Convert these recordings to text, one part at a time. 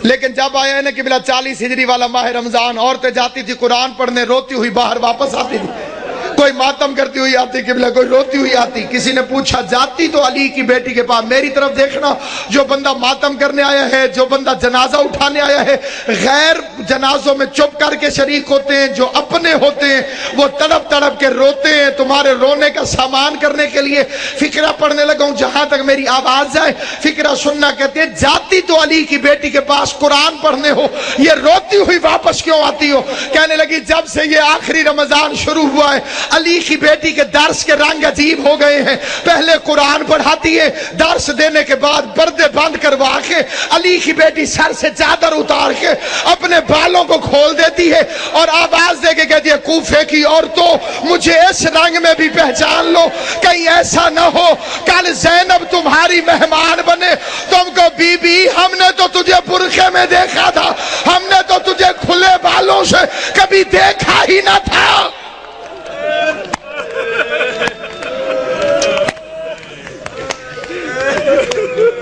لیکن جب آیا ہے نا قبلہ 40 ہجری والا ماہ رمضان، عورتیں جاتی تھی قرآن پڑھنے، روتی ہوئی باہر واپس آتی تھی، کوئی ماتم کرتی ہوئی آتی قبلہ، کوئی روتی ہوئی آتی۔ کسی نے پوچھا جاتی تو علی کی بیٹی کے پاس، میری طرف دیکھنا، جو بندہ ماتم کرنے آیا ہے، جو بندہ جنازہ اٹھانے آیا ہے، غیر جنازوں میں چپ کر کے شریک ہوتے ہیں، جو اپنے ہوتے ہیں وہ تڑپ تڑپ کے روتے ہیں۔ تمہارے رونے کا سامان کرنے کے لیے فقرہ پڑھنے لگا ہوں، جہاں تک میری آواز جائے فقرہ سننا۔ کہتے ہیں جاتی تو علی کی بیٹی کے پاس قرآن پڑھنے ہو، یہ روتی ہوئی واپس کیوں آتی ہو؟ کہنے لگی جب سے یہ آخری رمضان شروع ہوا ہے، علی کی بیٹی کے درس کے رنگ عجیب ہو گئے ہیں۔ پہلے قرآن پڑھاتی ہے، درس دینے کے بعد پردے بند کروا کے علی کی بیٹی سر سے چادر اتار کے اپنے بالوں کو کھول دیتی ہے اور آواز دے کے کہتی ہے کوفے کی عورتوں مجھے اس رنگ میں بھی پہچان لو، کہیں ایسا نہ ہو کل زینب تمہاری مہمان بنے، تم کو بی بی ہم نے تو تجھے برقعے میں دیکھا تھا، ہم نے تو تجھے کھلے بالوں سے کبھی دیکھا ہی نہ تھا۔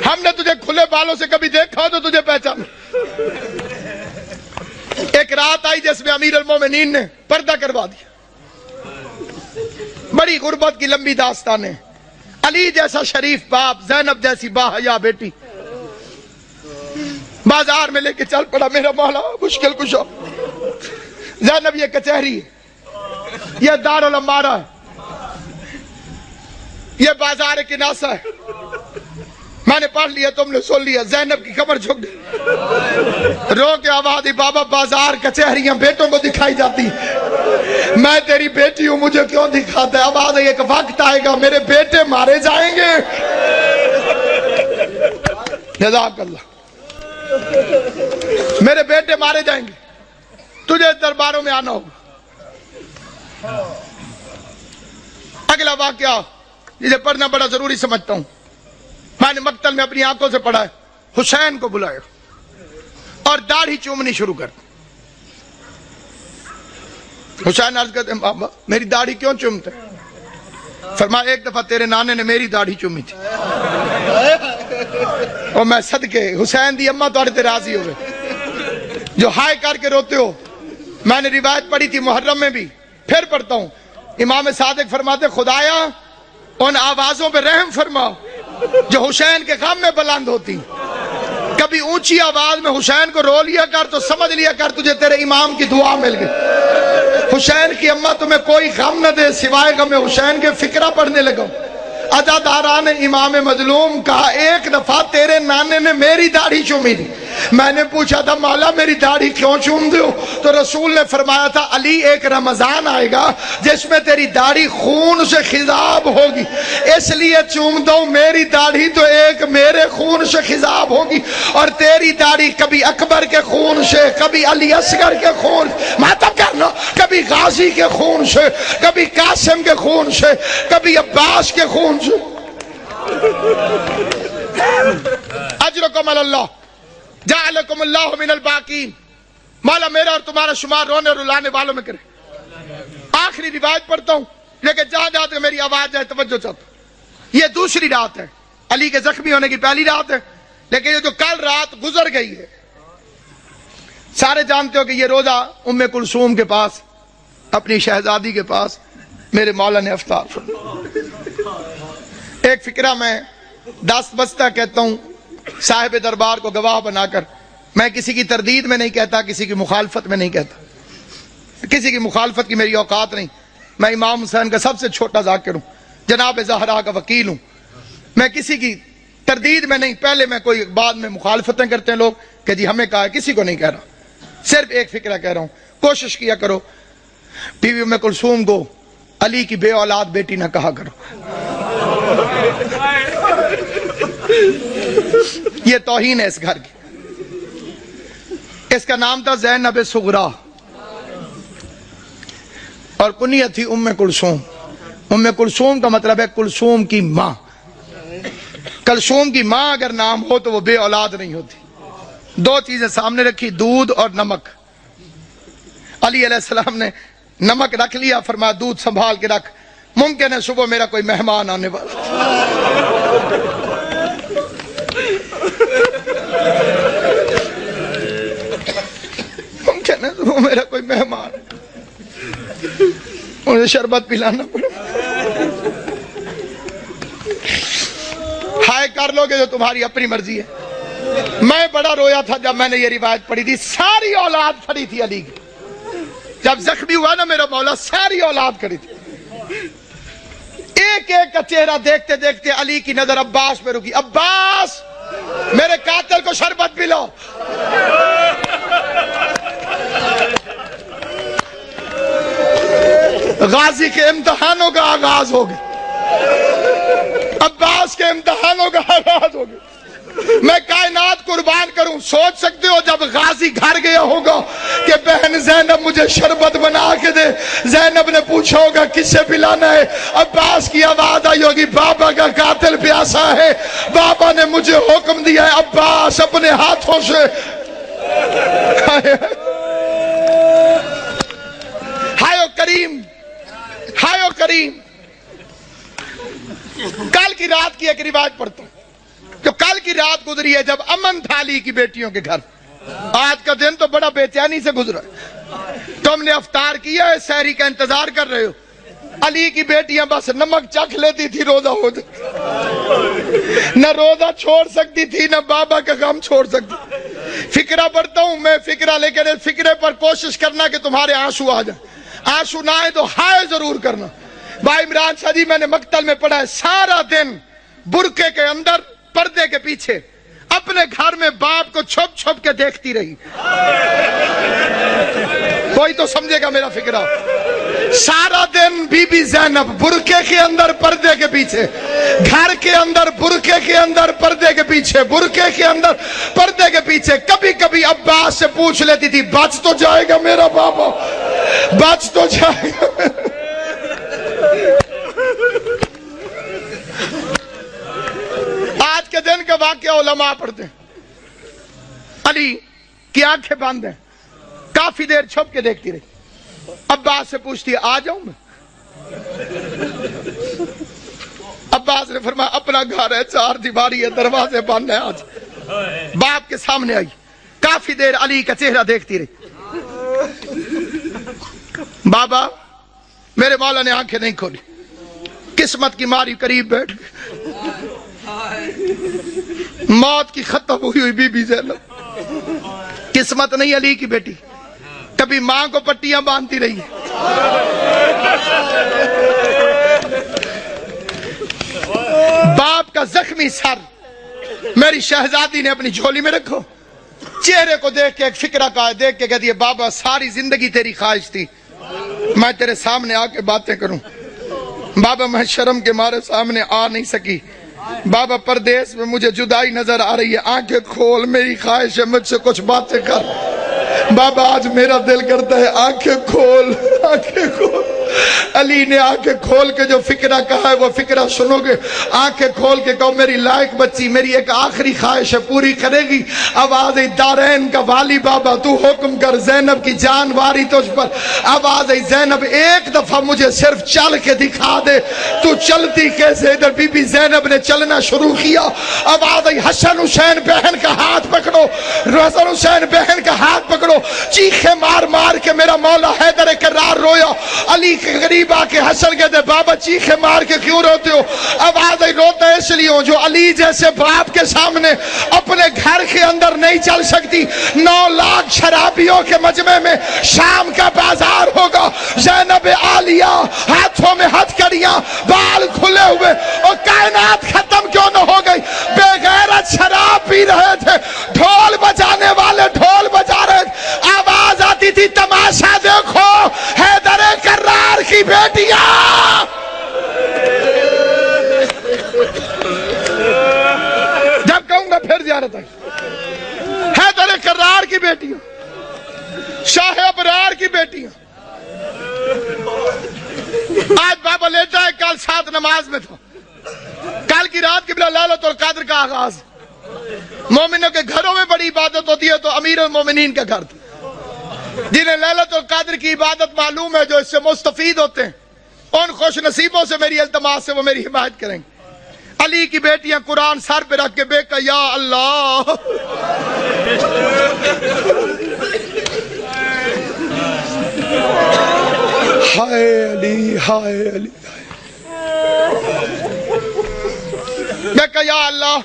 ہم نے تجھے کھلے بالوں سے کبھی دیکھا تو تجھے پہچان۔ ایک رات آئی جس میں امیر المومنین نے پردہ کروا دیا، بڑی غربت کی لمبی داستان ہے۔ علی جیسا شریف باپ، زینب جیسی باحیا بیٹی بازار میں لے کے چل پڑا، میرا مولا مشکل کشا۔ زینب یہ کچہری ہے، یہ دارالامارہ ہے، یہ بازار کناسہ ہے، میں نے پڑھ لیا تم نے سن لیا۔ زینب کی کمر جھک گئی، رو کے آواز دی بابا بازار کچہریاں بیٹوں کو دکھائی جاتی، میں تیری بیٹی ہوں مجھے کیوں دکھاتا ہے؟ آواز ہے ایک وقت آئے گا میرے بیٹے مارے جائیں گے۔ جزاک اللہ، میرے بیٹے مارے جائیں گے، تجھے درباروں میں آنا ہوگا۔ اگلا واقعہ جسے پڑھنا بڑا ضروری سمجھتا ہوں، میں نے مقتل میں اپنی آنکھوں سے پڑھا ہے۔ حسین کو بلایا اور داڑھی چومنی شروع کر دی۔ حسین عرض کرتے بابا میری داڑھی کیوں چومتے؟ فرمایا ایک دفعہ تیرے نانے نے میری داڑھی چومی تھی اور میں صدقے حسین دی اماں توڑے تے راضی ہوئے جو ہائے کر کے روتے ہو۔ میں نے روایت پڑھی تھی محرم میں بھی، پھر پڑھتا ہوں۔ امام صادق فرماتے خدایا ان آوازوں پہ رحم فرما جو حسین کے غم میں بلند ہوتی، کبھی اونچی آواز میں حسین کو رو لیا کر تو سمجھ لیا کر تجھے تیرے امام کی دعا مل گئی۔ حسین کی اماں تمہیں کوئی غم نہ دے سوائے غم حسین کے فقرہ پڑھنے لگا۔ عزاداران امام مظلوم کہا ایک دفعہ تیرے نانے نے میری داڑھی چومی تھی، میں نے پوچھا تھا مولا میری داڑھی کیوں چوم دو؟ تو رسول نے فرمایا تھا علی ایک رمضان آئے گا جس میں تیری داڑھی خون سے خضاب ہوگی، اس لیے چوم دو میری داڑھی تو ایک میرے خون سے خضاب ہوگی، اور تیری داڑھی کبھی اکبر کے خون سے، کبھی علی اصغر کے خون، ماتم کرنا، کبھی غازی کے خون سے، کبھی قاسم کے خون سے، کبھی عباس کے خون سے۔ اجرکم اللہ جعلکم اللہ من الباقین، مولا میرا اور تمہارا شمار رونے اور رلانے والوں میں کرے۔ آخری روایت پڑھتا ہوں لیکن جہاں جہاں تک میری آواز جائے توجہ چاہتا ہوں۔ یہ دوسری رات ہے، علی کے زخمی ہونے کی پہلی رات ہے، لیکن یہ جو کل رات گزر گئی ہے، سارے جانتے ہو کہ یہ روزہ ام کلثوم کے پاس، اپنی شہزادی کے پاس میرے مولا نے افطار فرمایا۔ ایک فقرہ میں دست بستہ کہتا ہوں صاحب دربار کو گواہ بنا کر، میں کسی کی تردید میں نہیں کہتا، کسی کی مخالفت میں نہیں کہتا، کسی کی مخالفت کی میری اوقات نہیں، میں امام حسین کا سب سے چھوٹا ذاکر ہوں، جناب زہرا کا وکیل ہوں، میں کسی کی تردید میں نہیں، پہلے میں کوئی بعد میں مخالفتیں کرتے ہیں لوگ کہ جی ہمیں کہا ہے، کسی کو نہیں کہہ رہا، صرف ایک فقرہ کہہ رہا ہوں۔ کوشش کیا کرو بیوی ام کلثوم کو علی کی بے اولاد بیٹی نہ کہا کرو، یہ توہین ہے اس گھر کی۔ اس کا نام تھا زینب صغرا اور کنیت تھی ام کلثوم۔ ام کلثوم کا مطلب ہے کلثوم کی ماں۔ کلثوم کی ماں اگر نام ہو تو وہ بے اولاد نہیں ہوتی۔ دو چیزیں سامنے رکھی، دودھ اور نمک۔ علی علیہ السلام نے نمک رکھ لیا، فرمایا دودھ سنبھال کے رکھ، ممکن ہے صبح میرا کوئی مہمان آنے والا۔ میرا کوئی مہمان مجھے شربت پلانا پڑا. ہائے کر لو گے جو تمہاری اپنی مرضی ہے. میں بڑا رویا تھا جب میں نے یہ روایت پڑھی تھی. ساری اولاد کھڑی تھی علی کی. جب زخمی ہوا نا میرا مولا, ساری اولاد کھڑی تھی. ایک ایک کا چہرہ دیکھتے دیکھتے علی کی نظر عباس پہ رکی. عباس میرے قاتل کو شربت پلاؤ. غازی کے امتحانوں کا آغاز ہو گیا. عباس کے امتحانوں کا آغاز ہو گیا. میں کائنات قربان کروں. سوچ سکتے ہو جب غازی گھر گیا ہوگا کہ بہن زینب مجھے شربت بنا کے دے, زینب نے پوچھا ہوگا کس سے پلانا ہے, عباس کی آواز آئی ہوگی بابا کا قاتل پیاسا ہے, بابا نے مجھے حکم دیا ہے عباس اپنے ہاتھوں سے. ہائے کریم, ہائے کریم. کل کی رات کی ایک روایت پڑھتا ہوں. جو کل کی رات گزری ہے جب امن تھا علی کی بیٹیوں کے گھر. آج کا دن تو بڑا بے چینی سے گزرا ہے. تم نے افطار کیا ہے, سحری کا انتظار کر رہے ہو. علی کی بیٹیاں بس نمک چکھ لیتی تھی روزہ ہو جاتا. نہ روزہ چھوڑ سکتی تھی نہ بابا کا غم چھوڑ سکتی. فکرہ پڑھتا ہوں میں فکرہ, لیکن اس فکرے پر کوشش کرنا کہ تمہارے آنسو آ جائیں. آنسو نہ آئے تو ہائے ضرور کرنا. بھائی عمران شاہ جی میں نے مقتل میں پڑھا ہے سارا دن برقعے کے اندر پردے کے پیچھے اپنے گھر میں باپ کو چھپ چھپ کے دیکھتی رہی. کوئی تو سمجھے گا میرا فکرہ. سارا دن بی بی زینب برقعے کے اندر پردے کے پیچھے, گھر کے اندر برقعے کے اندر پردے کے پیچھے, برقعے کے اندر پردے کے پیچھے. کبھی کبھی عباس سے پوچھ لیتی تھی بچ تو جائے گا میرا بابا, بچ تو جائے گا. آج کے دن کا واقعہ علماء پڑھتے ہیں. علی کی آنکھیں بند ہیں, کافی دیر چھپ کے دیکھتی رہی. عباس سے پوچھتی ہے آ جاؤں میں. عباس نے فرمایا اپنا گھر ہے, چار دیواری ہے, دروازے بند ہیں. آج باپ کے سامنے آئی, کافی دیر علی کا چہرہ دیکھتی رہی. بابا میرے مولا نے آنکھیں نہیں کھولی. قسمت کی ماری قریب بیٹھ گئی. موت کی ختم ہوئی ہوئی بی بی زینب. قسمت نہیں علی کی بیٹی, کبھی ماں کو پٹیاں باندھتی رہی. باپ کا زخمی سر میری شہزادی نے اپنی جھولی میں رکھو. چہرے کو دیکھ کے ایک فکرہ کا ہے, دیکھ کے کہتی ہے بابا ساری زندگی تیری خواہش تھی میں تیرے سامنے آ کے باتیں کروں. بابا میں شرم کے مارے سامنے آ نہیں سکی. بابا پردیس میں مجھے جدائی نظر آ رہی ہے, آنکھیں کھول, میری خواہش ہے مجھ سے کچھ باتیں کر. بابا آج میرا دل کرتا ہے آنکھیں کھول, آنکھیں کھول. علی نے آنکھیں کھول کے جو فکرہ کہا ہے وہ فکرہ سنو گے. آنکھیں کھول کے کہو میری لائق بچی میری ایک آخری خواہش ہے پوری کرے گی. آواز دارین کا والی بابا تو حکم کر, زینب کی جان واری تجھ پر. آواز زینب ایک دفعہ مجھے صرف چل کے دکھا دے, تو چلتی کیسے. ادھر بی بی زینب نے چلنا شروع کیا. آواز حسن حسین بہن کا ہاتھ پکڑو, حسن حسین بہن کا ہاتھ پکڑو. چیخے مار مار کے میرا مولا حیدر کرار رویا. علی کے قریب آ کے حسن کہتے بابا چیخے مار کے کیوں روتے ہو. آواز روتا اس لیے ہوں جو علی جیسے باپ کے سامنے اپنے گھر کے اندر نہیں چل سکتی. 9 لاکھ شرابیوں کے مجمع میں شام کا بازار ہوگا. زینب عالیہ ہاتھوں میں ہتھ کڑیاں, بال کھلے ہوئے, اور کائنات ختم کیوں نہ ہو گئی. بے غیرت شراب پی رہے تھے, ڈھول بجانے والے ڈھول بجا رہے تھے. آواز آتی تھی تماشا دیکھو حیدر کرار کی بیٹیاں. جب کہوں گا پھر زیارت ہے. حیدر کرار کی بیٹیاں, شاہ ابرار کی بیٹیاں. آج بابا لیتا ہے, کل سات نماز میں تھا. کل کی رات قبلہ لیلۃ القدر کا آغاز. مومنوں کے گھروں میں بڑی عبادت ہوتی ہے, تو امیر المومنین کا گھر تھا. جنہیں لیلۃ القدر کی عبادت معلوم ہے, جو اس سے مستفید ہوتے ہیں, ان خوش نصیبوں سے میری التماس سے وہ میری حمایت کریں گے. علی کی بیٹیاں قرآن سر پہ رکھ کے بے کہ یا اللہ ہائے علی ہائے علی. میں کہا یا اللہ،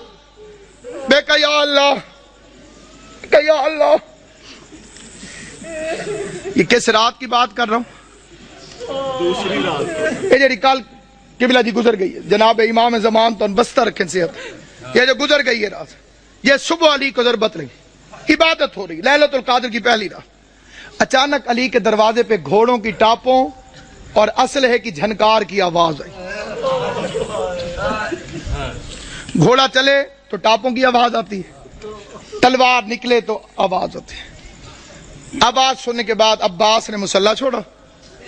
میں کہا یا اللہ، کہ یا اللہ. یہ کس رات کی بات کر رہا ہوں؟ دوسری رات. یہ جڑی کل قبلہ جی گزر گئی ہے، جناب امام زمان تو بستہ رکھیں صحت، یہ جو گزر گئی ہے رات، یہ صبح علی کو ضربت رہی، عبادت ہو رہی، لیلۃ القدر کی پہلی رات. اچانک علی کے دروازے پہ گھوڑوں کی ٹاپوں اور اسلحے کی جھنکار کی آواز آئی. گھوڑا چلے تو ٹاپوں کی آواز آتی ہے، تلوار نکلے تو آواز ہوتی ہے. آواز سننے کے بعد عباس نے مسلح چھوڑا،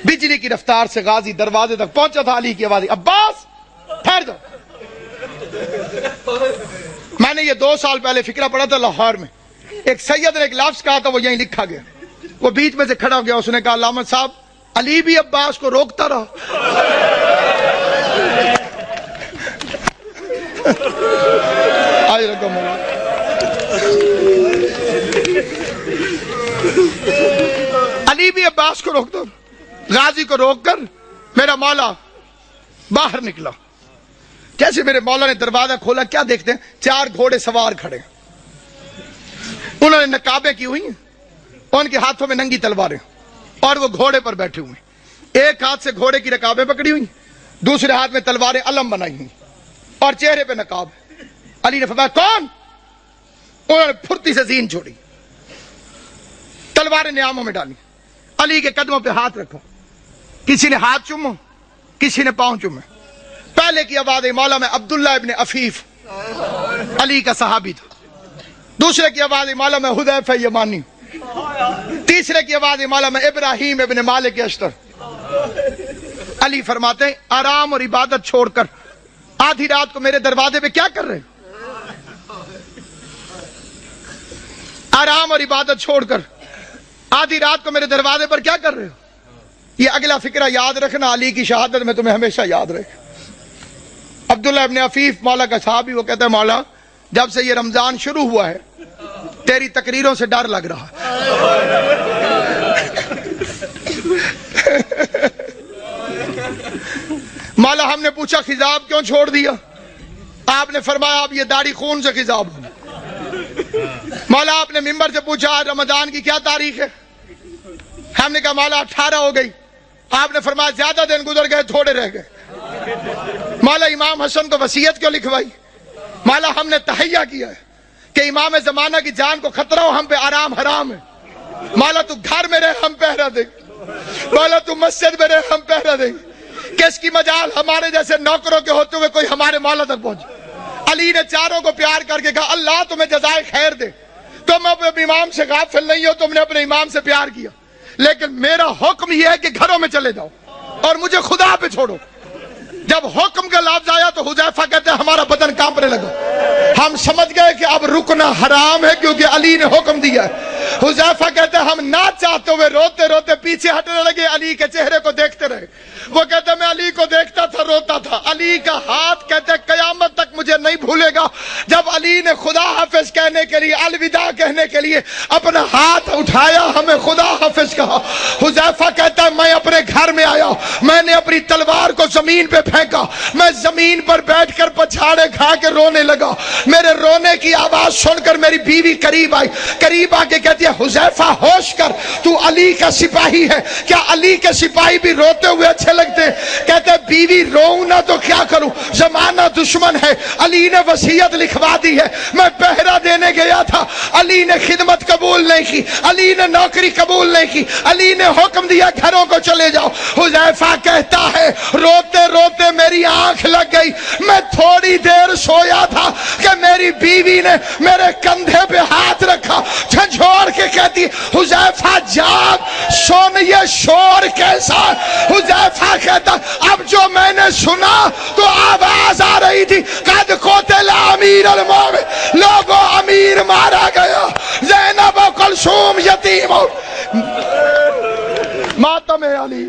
بجلی کی رفتار سے غازی دروازے تک پہنچا تھا. علی کی آواز، عباس ٹھہر جاؤ. میں نے یہ 2 سال پہلے فقرہ پڑھا تھا لاہور میں، ایک سید نے ایک لفظ کہا تھا، وہ یہیں لکھا گیا. وہ بیچ میں سے کھڑا ہو گیا، اس نے کہا علامہ صاحب علی بھی عباس کو روکتا رہا. آج رقم علی بھی عباس کو روکتا، غازی کو روک کر میرا مولا باہر نکلا. کیسے میرے مولا نے دروازہ کھولا، کیا دیکھتے ہیں؟ 4 گھوڑے سوار کھڑے، انہوں نے نقابیں کی ہوئی ہیں، ان کے ہاتھوں میں ننگی تلواریں، اور وہ گھوڑے پر بیٹھے ہوئے. ایک ہاتھ سے گھوڑے کی رکابیں پکڑی ہوئی، دوسرے ہاتھ میں تلواریں علم بنائی ہوئی، اور چہرے پہ نقاب. علی نے فرمایا کون؟ انہوں نے پھرتی سے زین چھوڑی، تلواریں نیاموں میں ڈالی، علی کے قدموں پہ ہاتھ رکھا. کسی نے ہاتھ چومو، کسی نے پاؤں چومے. پہلے کی آواز مولا میں عبداللہ ابن عفیف علی کا صحابی تھا. دوسرے کی آواز مولا میں حذیفہ یمانی. تیسرے کی آواز مولا میں ابراہیم ابن مالک اشتر. علی فرماتے ہیں آرام اور عبادت چھوڑ کر آدھی رات کو میرے دروازے پہ کیا کر رہے ہیں؟ آرام اور عبادت چھوڑ کر آدھی رات کو میرے دروازے پر کیا کر رہے ہو؟ یہ اگلا فقرہ یاد رکھنا، علی کی شہادت میں تمہیں ہمیشہ یاد رہے. عبداللہ ابن عفیف مولا کا صحابی، وہ کہتا ہے مولا جب سے یہ رمضان شروع ہوا ہے تیری تقریروں سے ڈر لگ رہا. مولا ہم نے پوچھا خضاب کیوں چھوڑ دیا؟ آپ نے فرمایا اب یہ داڑھی خون سے خضاب ہو. مولا آپ نے ممبر سے پوچھا آج رمضان کی کیا تاریخ ہے؟ ہم نے کہا مولا 18 ہو گئی. آپ نے فرمایا زیادہ دن گزر گئے، تھوڑے رہ گئے. مولا امام حسن کو وصیت کیوں لکھوائی؟ مولا ہم نے تہیہ کیا ہے کہ امام زمانہ کی جان کو خطرہ ہو، ہم پہ آرام حرام ہے. مولا تو گھر میں رہے، ہم پہرا دیں. مولا تو مسجد میں رہے، ہم پہرا دیں. کس کی مجال ہمارے جیسے نوکروں کے ہوتے ہوئے کوئی ہمارے مولا تک پہنچے. علی نے چاروں کو پیار کر کے کہا اللہ تمہیں جزائے خیر دے، تم اپنے امام سے غافل نہیں ہو، تم نے اپنے امام سے پیار کیا، لیکن میرا حکم یہ ہے کہ گھروں میں چلے جاؤ اور مجھے خدا پہ چھوڑو. جب حکم کا لفظ آیا تو حذیفہ کہتے ہیں ہمارا بدن کانپنے لگا. ہم سمجھ گئے کہ اب رکنا حرام ہے کیونکہ علی نے حکم دیا ہے. حذیفہ کہتے ہیں ہم نہ چاہتے ہوئے روتے روتے پیچھے ہٹنے لگے، علی کے چہرے کو دیکھتے رہے. وہ کہتے ہیں میں علی کو دیکھتا تھا، روتا تھا. علی کا ہاتھ کہتے ہیں قیامت تک مجھے نہیں بھولے گا جب علی نے خدا حافظ کہنے کے لیے، الوداع کہنے کے لیے اپنا ہاتھ اٹھایا، ہمیں خدا حافظ کہا. حذیفہ کہتا ہے میں اپنے گھر میں آیا، میں نے اپنی تلوار کو زمین پہ پھینکا، میں زمین پر بیٹھ کر پچھاڑے کھا کے رونے لگا. میرے رونے کی آواز سن کر میری بیوی قریب آئی، قریب آ کے کہتی ہے حذیفہ ہوش کر، تو علی کا سپاہی ہے. کیا علی کے سپاہی بھی روتے ہوئے اچھے لگتے ہیں؟ کہتے بیوی روؤں نہ تو کیا کروں، زمانہ دشمن ہے، علی نے وصیت لکھوا دی ہے. میں پہرا دینے گیا تھا، علی نے خدمت قبول نہیں کی، علی نے نوکری قبول نہیں کی، علی نے حکم دیا گھروں کو چلے جاؤ. حذیفہ کہتا ہے روتے روتے میری آنکھ لگ گئی. میں تھوڑی دیر سویا تھا کہ میری بیوی نے میرے کندھے پہ ہاتھ رکھا، جھنجھوڑ کے کہتی حذیفہ جاگ، سن یہ شور کیسا. حذیفہ کہتا اب جو میں نے سنا تو آواز آ رہی تھی قد قتل امیر المومنین، لوگوں امیر مارا گیا، زینب و کلثوم یتیم، ماتم علی.